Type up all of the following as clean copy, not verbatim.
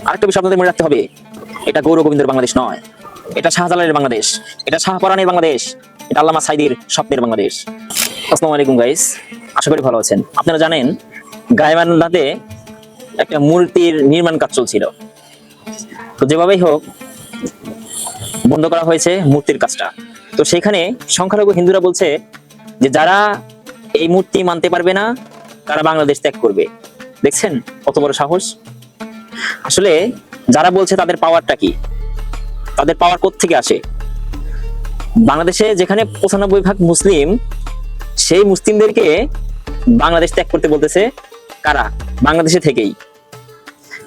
আরেকটা বিষয় আপনাদের মনে রাখতে হবে, এটা গৌর গোবিন্দের বাংলাদেশ নয়, এটা শাহজালালের বাংলাদেশ, এটা শাহপরানের বাংলাদেশ, এটা আল্লামা সাইদির স্বপ্নের বাংলাদেশ। আসসালামু আলাইকুম গাইস, আশা করি ভালো আছেন। আপনারা জানেন গাইবান্ধাতে একটা মূর্তির নির্মাণ কাজ চলছিল, তো যেভাবেই হোক বন্ধ করা হয়েছে মূর্তির কাজটা। তো সেখানে সংখ্যালঘু হিন্দুরা বলছে যে যারা এই মূর্তি মানতে পারবে না তারা বাংলাদেশ ত্যাগ করবে। দেখছেন কত বড় সাহস। আসলে যারা বলছে তাদের পাওয়ারটা কি, তাদের পাওয়ার কোত্থেকে আসে? বাংলাদেশে যেখানে 95% মুসলিম, সেই মুসলিমদেরকে বাংলাদেশ ত্যাগ করতে বলতেছে কারা? বাংলাদেশে থেকেই।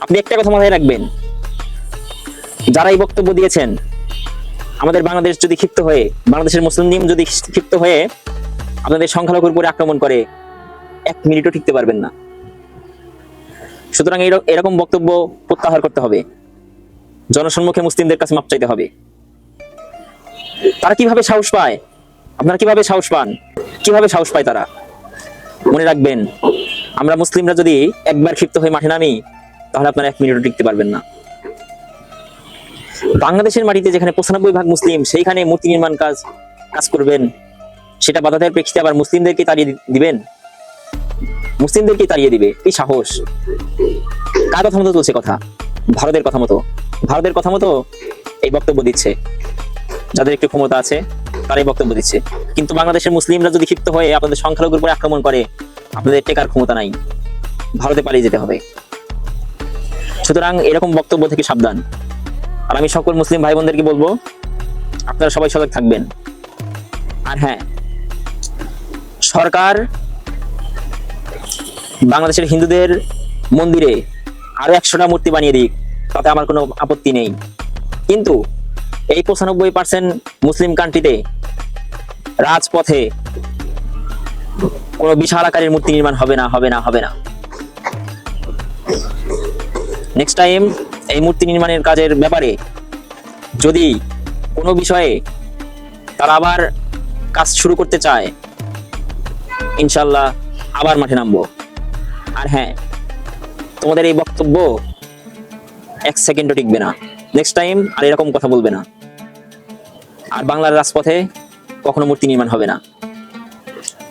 আপনি একটা কথা মাথায় রাখবেন, যারা এই বক্তব্য দিয়েছেন, আমাদের বাংলাদেশ যদি ক্ষিপ্ত হয়ে, বাংলাদেশের মুসলিম যদি ক্ষিপ্ত হয়ে আপনাদের সংখ্যালঘুর উপরে আক্রমণ করে, 1 মিনিটও টিকতে পারবেন না। সুতরাং এরকম বক্তব্য প্রত্যাহার করতে হবে, জনসম্মুখে মুসলিমদের কাছে মাপ চাইতে হবে। তারা কিভাবে সাহস পায়? আপনারা কিভাবে সাহস পান? কিভাবে সাহস পায় তারা? মনে রাখবেন, আমরা মুসলিমরা যদি একবার ক্ষিপ্ত হয়ে মাঠে নামি, তাহলে আপনারা 1 মিনিটও টিকতে পারবেন না। বাংলাদেশের মাটিতে যেখানে 95% মুসলিম, সেইখানে মূর্তি নির্মাণ কাজ করবেন, সেটা বাধা দেওয়ার প্রেক্ষিতে আবার মুসলিমদেরকে তাড়িয়ে দিবেন? মুসলিমদেরকে তাড়িয়ে দিবে? কি সাহস! কার কথা মতো চলছে কথা? ভারতের কথা মতো। ভারতের কথা মতো এই বক্তব্য দিচ্ছে, যাদের একটু ক্ষমতা আছে তারাই বক্তব্য দিচ্ছে। কিন্তু বাংলাদেশের মুসলিমরা যদি ক্ষিপ্ত হয়ে আপনাদের সংখ্যালঘুর উপরে আক্রমণ করে, আপনাদের টেকার ক্ষমতা নাই, ভারতে পালিয়ে যেতে হবে। সুতরাং এরকম বক্তব্য থেকে সাবধান। আর আমি সকল মুসলিম ভাই বোনদেরকে বলবো, আপনারা সবাই সজাগ থাকবেন। আর হ্যাঁ, সরকার বাংলাদেশের হিন্দুদের মন্দিরে আরো 100টা মূর্তি বানিয়ে দিক, তাতে আমার কোনো আপত্তি নেই। কিন্তু এই 95% মুসলিম কান্ট্রিতে রাজপথে কোনো বিশাল আকারের মূর্তি নির্মাণ হবে না, হবে না, হবে না। নেক্সট টাইম এই মূর্তি নির্মাণের কাজের ব্যাপারে যদি কোনো বিষয়ে তারা আবার কাজ শুরু করতে চায়, ইনশাল্লাহ আবার মাঠে নামবো। আর হ্যাঁ, তোমাদের এই বক্তব্য 1 সেকেন্ডও টিকবে না। নেক্সট টাইম আর এরকম কথা বলবে না। আর বাংলার রাজপথে কখনো মূর্তি নির্মাণ হবে না।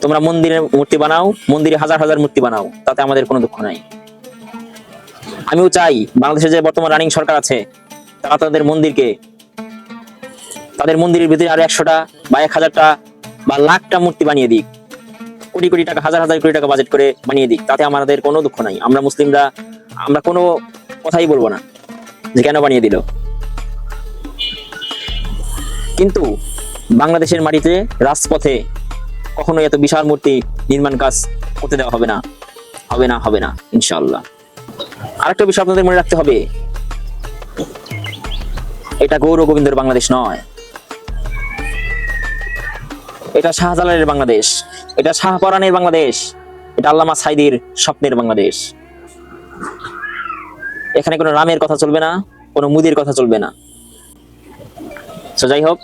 তোমরা মন্দিরে মূর্তি বানাও, মন্দিরে হাজার হাজার মূর্তি বানাও, তাতে আমাদের কোনো দুঃখ নাই। আমিও চাই বাংলাদেশে যে বর্তমান রানিং সরকার আছে, তারা তাদের মন্দিরের ভিতরে আরো 100টা বা 1000টা বা লাখটা মূর্তি বানিয়ে দিক, কোটি কোটি টাকা, হাজার হাজার কোটি টাকা বাজেট করে বানিয়ে দিক, তাতে আমাদের কোনো দুঃখ নাই। আমরা মুসলিমরা আমরা কোনো কথাই বলবো না যে কেন বানিয়ে দিল। কিন্তু বাংলাদেশের মাটিতে রাজপথে কখনো এত বিশাল মূর্তি নির্মাণ কাজ করতে দেওয়া হবে না, হবে না, হবে না, ইনশাআল্লাহ। আরেকটা বিষয় আপনাদের মনে রাখতে হবে, এটা গৌর গোবিন্দের বাংলাদেশ নয়, এটা শাহজালালের বাংলাদেশ, এটা শাহপরানের বাংলাদেশ, এটা আল্লামা সাইদির স্বপ্নের বাংলাদেশ। এখানে কোনো রামের কথা চলবে না, কোনো মুদির কথা চলবে না। তো যাই হোক,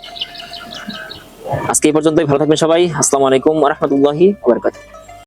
আজকে এই পর্যন্তই। ভালো থাকবেন সবাই। আসসালামু আলাইকুম ওয়া রাহমাতুল্লাহি ওয়া বারাকাতুহু।